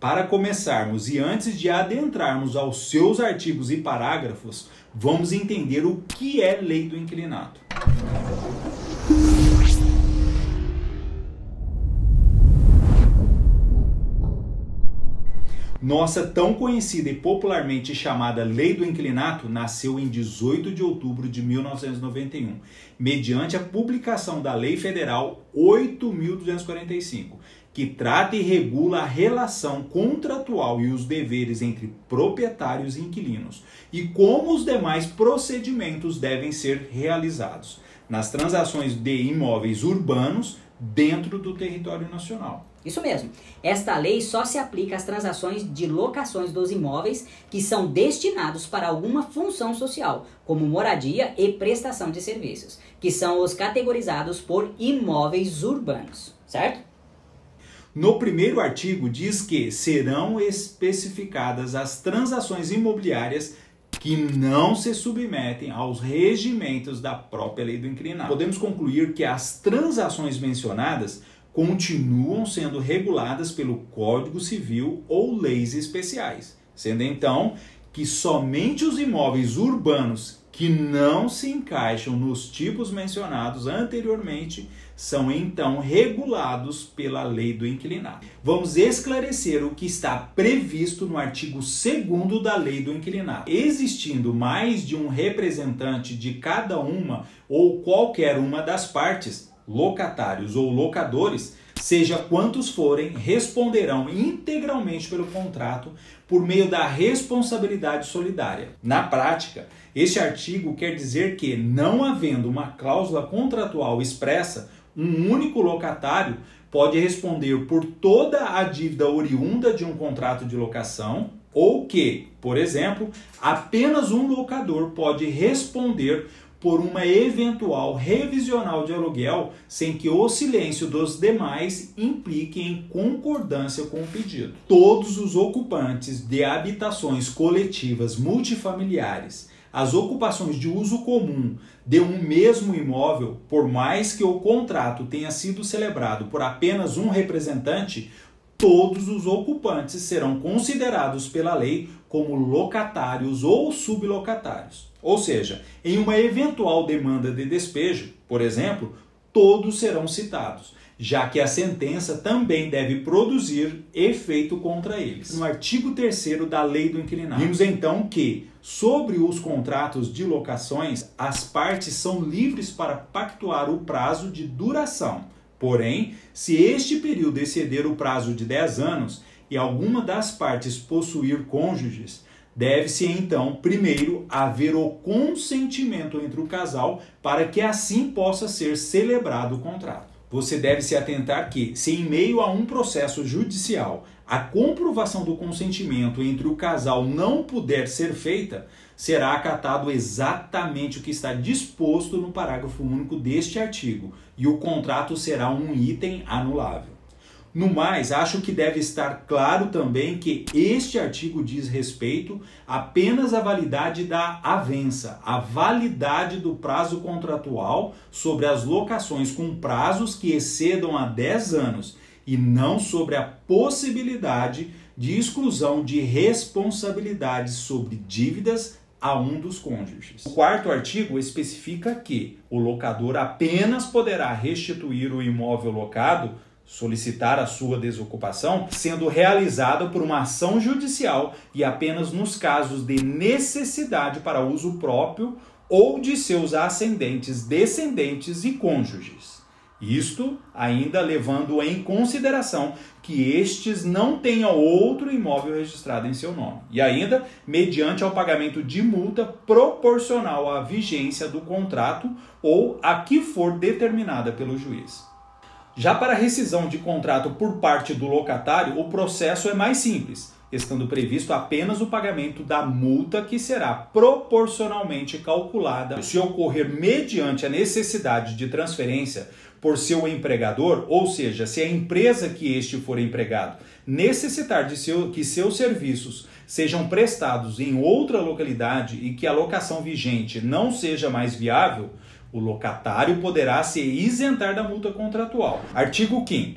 Para começarmos e antes de adentrarmos aos seus artigos e parágrafos, vamos entender o que é lei do inquilinato. Nossa tão conhecida e popularmente chamada Lei do Inquilinato nasceu em 18 de outubro de 1991, mediante a publicação da Lei Federal 8.245, que trata e regula a relação contratual e os deveres entre proprietários e inquilinos, e como os demais procedimentos devem ser realizados nas transações de imóveis urbanos dentro do território nacional. Isso mesmo. Esta lei só se aplica às transações de locações dos imóveis que são destinados para alguma função social, como moradia e prestação de serviços, que são os categorizados por imóveis urbanos, certo? No primeiro artigo diz que serão especificadas as transações imobiliárias que não se submetem aos regimentos da própria lei do inquilinato. Podemos concluir que as transações mencionadas continuam sendo reguladas pelo Código Civil ou leis especiais, sendo então que somente os imóveis urbanos que não se encaixam nos tipos mencionados anteriormente são então regulados pela lei do inquilinato. Vamos esclarecer o que está previsto no artigo 2º da lei do inquilinato. Existindo mais de um representante de cada uma ou qualquer uma das partes, locatários ou locadores, seja quantos forem, responderão integralmente pelo contrato por meio da responsabilidade solidária. Na prática, este artigo quer dizer que, não havendo uma cláusula contratual expressa, um único locatário pode responder por toda a dívida oriunda de um contrato de locação, ou que, por exemplo, apenas um locador pode responder por uma eventual revisional de aluguel sem que o silêncio dos demais implique em concordância com o pedido. Todos os ocupantes de habitações coletivas multifamiliares, as ocupações de uso comum de um mesmo imóvel, por mais que o contrato tenha sido celebrado por apenas um representante, todos os ocupantes serão considerados pela lei como locatários ou sublocatários. Ou seja, em uma eventual demanda de despejo, por exemplo, todos serão citados, já que a sentença também deve produzir efeito contra eles. No artigo 3º da Lei do Inquilinato, vimos então que, sobre os contratos de locações, as partes são livres para pactuar o prazo de duração. Porém, se este período exceder o prazo de 10 anos e alguma das partes possuir cônjuges, deve-se então, primeiro, haver o consentimento entre o casal para que assim possa ser celebrado o contrato. Você deve se atentar que, se em meio a um processo judicial a comprovação do consentimento entre o casal não puder ser feita, será acatado exatamente o que está disposto no parágrafo único deste artigo e o contrato será um item anulável. No mais, acho que deve estar claro também que este artigo diz respeito apenas à validade da avença, à validade do prazo contratual sobre as locações com prazos que excedam a 10 anos e não sobre a possibilidade de exclusão de responsabilidades sobre dívidas a um dos cônjuges. O quarto artigo especifica que o locador apenas poderá restituir o imóvel locado, solicitar a sua desocupação, sendo realizada por uma ação judicial e apenas nos casos de necessidade para uso próprio ou de seus ascendentes, descendentes e cônjuges. Isto ainda levando em consideração que estes não tenham outro imóvel registrado em seu nome. E ainda, mediante ao pagamento de multa proporcional à vigência do contrato ou a que for determinada pelo juiz. Já para a rescisão de contrato por parte do locatário, o processo é mais simples, estando previsto apenas o pagamento da multa que será proporcionalmente calculada se ocorrer mediante a necessidade de transferência por seu empregador, ou seja, se a empresa que este for empregado necessitar de que seus serviços sejam prestados em outra localidade e que a locação vigente não seja mais viável, o locatário poderá se isentar da multa contratual. Artigo 5º.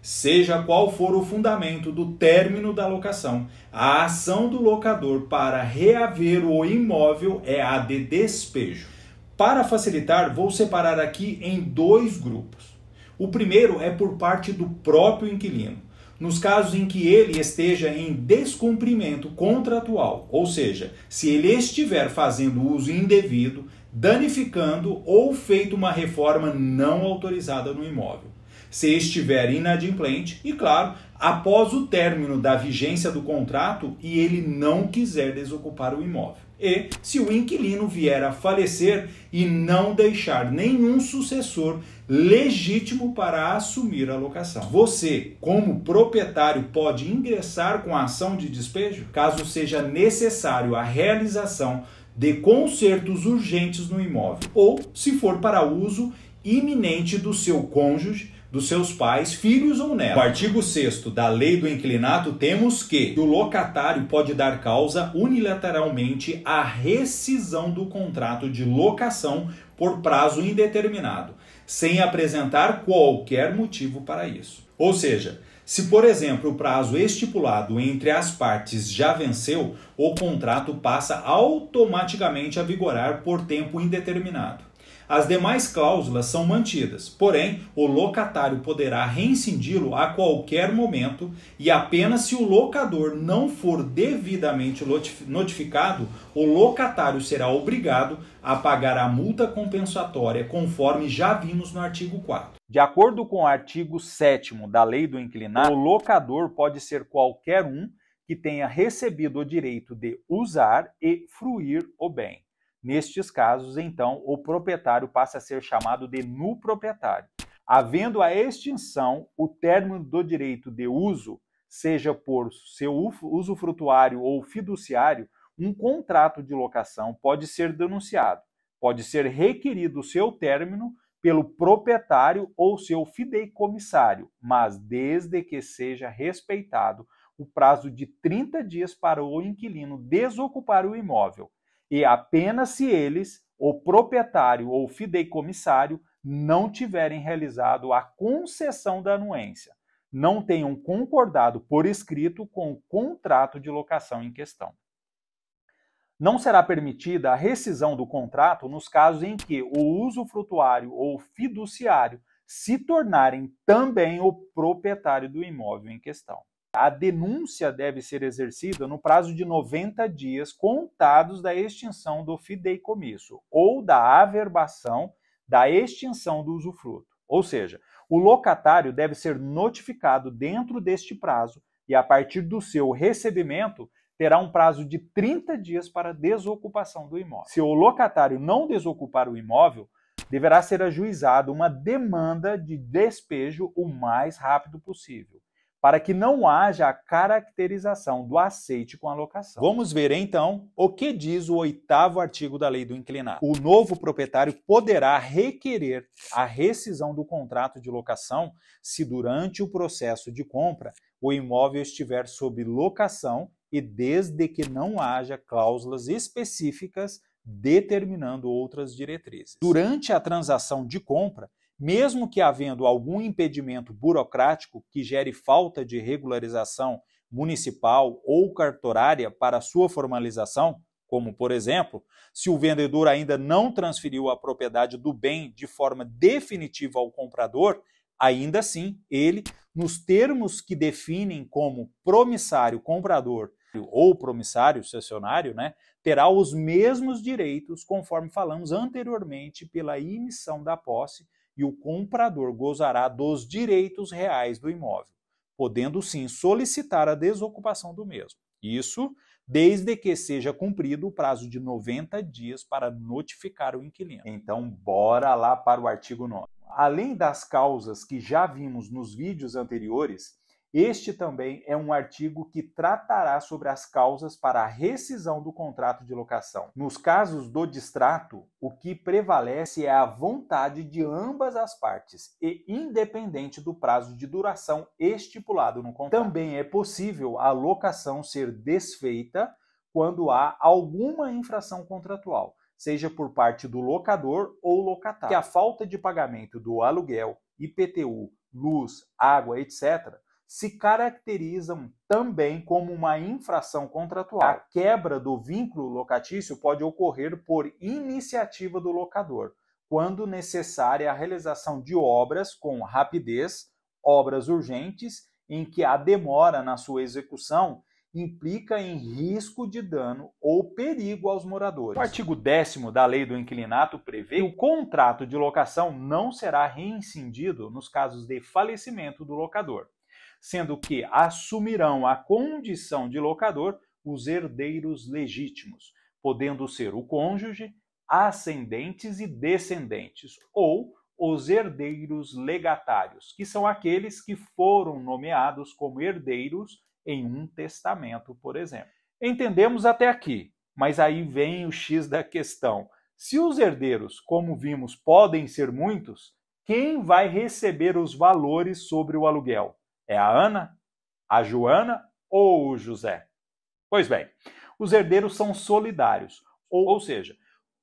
Seja qual for o fundamento do término da locação, a ação do locador para reaver o imóvel é a de despejo. Para facilitar, vou separar aqui em dois grupos. O primeiro é por parte do próprio inquilino, nos casos em que ele esteja em descumprimento contratual, ou seja, se ele estiver fazendo uso indevido, danificando ou feito uma reforma não autorizada no imóvel. Se estiver inadimplente e, claro, após o término da vigência do contrato e ele não quiser desocupar o imóvel. E se o inquilino vier a falecer e não deixar nenhum sucessor legítimo para assumir a locação. Você, como proprietário, pode ingressar com a ação de despejo, caso seja necessário a realização de consertos urgentes no imóvel, ou se for para uso iminente do seu cônjuge, dos seus pais, filhos ou netos. No artigo 6º da Lei do Inquilinato temos que o locatário pode dar causa unilateralmente à rescisão do contrato de locação por prazo indeterminado, sem apresentar qualquer motivo para isso. Ou seja, se, por exemplo, o prazo estipulado entre as partes já venceu, o contrato passa automaticamente a vigorar por tempo indeterminado. As demais cláusulas são mantidas, porém, o locatário poderá reincidi-lo a qualquer momento e apenas se o locador não for devidamente notificado, o locatário será obrigado a pagar a multa compensatória, conforme já vimos no artigo 4º. De acordo com o artigo 7º da Lei do Inquilinato, o locador pode ser qualquer um que tenha recebido o direito de usar e fruir o bem. Nestes casos, então, o proprietário passa a ser chamado de nuproprietário. Havendo a extinção, o término do direito de uso, seja por seu usufrutuário ou fiduciário, um contrato de locação pode ser denunciado. Pode ser requerido o seu término pelo proprietário ou seu fideicomissário, mas desde que seja respeitado o prazo de 30 dias para o inquilino desocupar o imóvel, e apenas se eles, o proprietário ou fideicomissário, não tiverem realizado a concessão da anuência, não tenham concordado por escrito com o contrato de locação em questão. Não será permitida a rescisão do contrato nos casos em que o usufrutuário ou fiduciário se tornarem também o proprietário do imóvel em questão. A denúncia deve ser exercida no prazo de 90 dias contados da extinção do fideicomisso ou da averbação da extinção do usufruto. Ou seja, o locatário deve ser notificado dentro deste prazo e, a partir do seu recebimento, terá um prazo de 30 dias para desocupação do imóvel. Se o locatário não desocupar o imóvel, deverá ser ajuizada uma demanda de despejo o mais rápido possível, para que não haja a caracterização do aceite com a locação. Vamos ver então o que diz o 8º artigo da Lei do Inquilinato. O novo proprietário poderá requerer a rescisão do contrato de locação se durante o processo de compra o imóvel estiver sob locação e desde que não haja cláusulas específicas determinando outras diretrizes. Durante a transação de compra, mesmo que havendo algum impedimento burocrático que gere falta de regularização municipal ou cartorária para sua formalização, como, por exemplo, se o vendedor ainda não transferiu a propriedade do bem de forma definitiva ao comprador, ainda assim, ele, nos termos que definem como promissário comprador ou promissário cessionário, terá os mesmos direitos, conforme falamos anteriormente, pela emissão da posse, e o comprador gozará dos direitos reais do imóvel, podendo sim solicitar a desocupação do mesmo. Isso desde que seja cumprido o prazo de 90 dias para notificar o inquilino. Então, bora lá para o artigo 9. Além das causas que já vimos nos vídeos anteriores, este também é um artigo que tratará sobre as causas para a rescisão do contrato de locação. Nos casos do distrato, o que prevalece é a vontade de ambas as partes e independente do prazo de duração estipulado no contrato. Também é possível a locação ser desfeita quando há alguma infração contratual, seja por parte do locador ou locatário. Que a falta de pagamento do aluguel, IPTU luz, água, etc., se caracterizam também como uma infração contratual. A quebra do vínculo locatício pode ocorrer por iniciativa do locador, quando necessária a realização de obras com rapidez, obras urgentes, em que a demora na sua execução implica em risco de dano ou perigo aos moradores. O artigo 10º da Lei do Inquilinato prevê que o contrato de locação não será reincindido nos casos de falecimento do locador, sendo que assumirão a condição de locador os herdeiros legítimos, podendo ser o cônjuge, ascendentes e descendentes, ou os herdeiros legatários, que são aqueles que foram nomeados como herdeiros em um testamento, por exemplo. Entendemos até aqui, mas aí vem o X da questão. Se os herdeiros, como vimos, podem ser muitos, quem vai receber os valores sobre o aluguel? É a Ana, a Joana ou o José? Pois bem, os herdeiros são solidários, ou seja,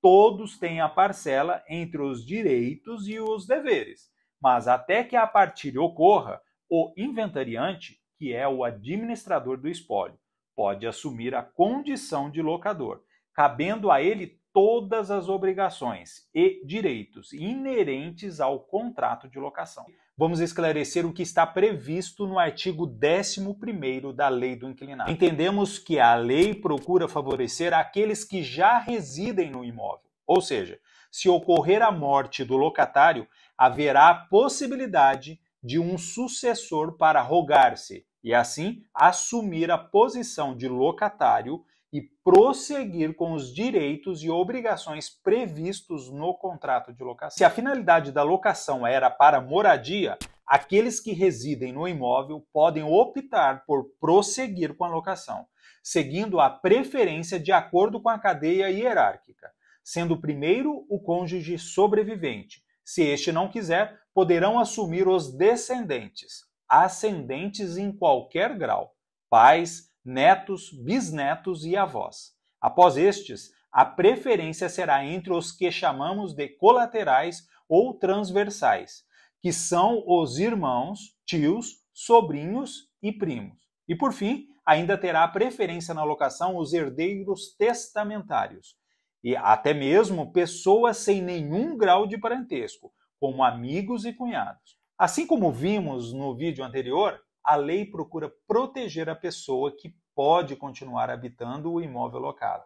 todos têm a parcela entre os direitos e os deveres, mas até que a partilha ocorra, o inventariante, que é o administrador do espólio, pode assumir a condição de locador, cabendo a ele todas as obrigações e direitos inerentes ao contrato de locação. Vamos esclarecer o que está previsto no artigo 11º da Lei do Inquilinato. Entendemos que a lei procura favorecer aqueles que já residem no imóvel, ou seja, se ocorrer a morte do locatário, haverá a possibilidade de um sucessor para rogar-se e, assim, assumir a posição de locatário e prosseguir com os direitos e obrigações previstos no contrato de locação. Se a finalidade da locação era para moradia, aqueles que residem no imóvel podem optar por prosseguir com a locação, seguindo a preferência de acordo com a cadeia hierárquica, sendo primeiro o cônjuge sobrevivente. Se este não quiser, poderão assumir os descendentes, ascendentes em qualquer grau, pais, netos, bisnetos e avós. Após estes, a preferência será entre os que chamamos de colaterais ou transversais, que são os irmãos, tios, sobrinhos e primos. E por fim, ainda terá preferência na locação os herdeiros testamentários, e até mesmo pessoas sem nenhum grau de parentesco, como amigos e cunhados. Assim como vimos no vídeo anterior, a lei procura proteger a pessoa que pode continuar habitando o imóvel locado.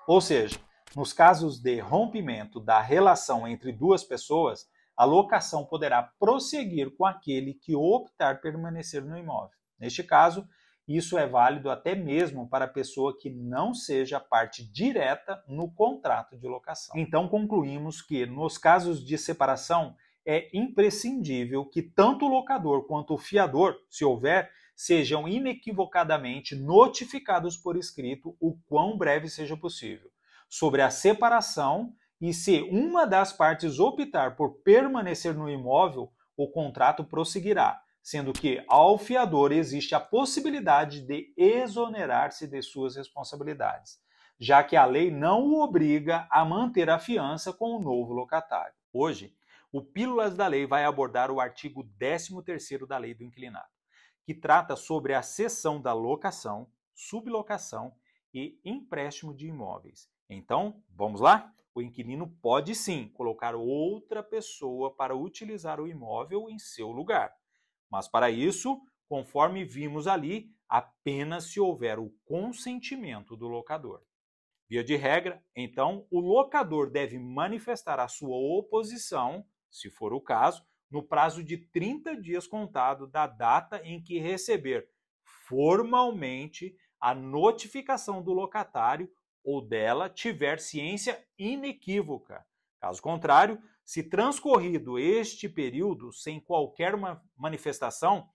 Ou seja, nos casos de rompimento da relação entre duas pessoas, a locação poderá prosseguir com aquele que optar permanecer no imóvel. Neste caso, isso é válido até mesmo para a pessoa que não seja parte direta no contrato de locação. Então, concluímos que, nos casos de separação, é imprescindível que tanto o locador quanto o fiador, se houver, sejam inequivocadamente notificados por escrito o quão breve seja possível sobre a separação, e se uma das partes optar por permanecer no imóvel, o contrato prosseguirá, sendo que ao fiador existe a possibilidade de exonerar-se de suas responsabilidades, já que a lei não o obriga a manter a fiança com o novo locatário. Hoje, o Pílulas da Lei vai abordar o artigo 13º da Lei do Inquilinato, que trata sobre a cessão da locação, sublocação e empréstimo de imóveis. Então, vamos lá? O inquilino pode sim colocar outra pessoa para utilizar o imóvel em seu lugar. Mas para isso, conforme vimos ali, apenas se houver o consentimento do locador. Via de regra, então, o locador deve manifestar a sua oposição, se for o caso, no prazo de 30 dias contado da data em que receber formalmente a notificação do locatário ou dela tiver ciência inequívoca. Caso contrário, se transcorrido este período sem qualquer manifestação,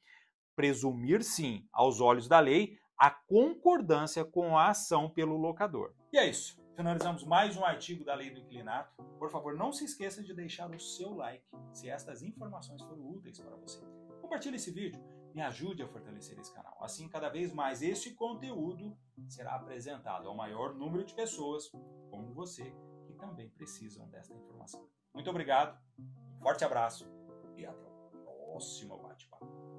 presumir sim, aos olhos da lei, a concordância com a ação pelo locador. E é isso. Finalizamos mais um artigo da Lei do Inquilinato. Por favor, não se esqueça de deixar o seu like se estas informações foram úteis para você. Compartilhe esse vídeo, me ajude a fortalecer esse canal. Assim, cada vez mais este conteúdo será apresentado ao maior número de pessoas, como você, que também precisam desta informação. Muito obrigado, um forte abraço e até. próximo bate-papo.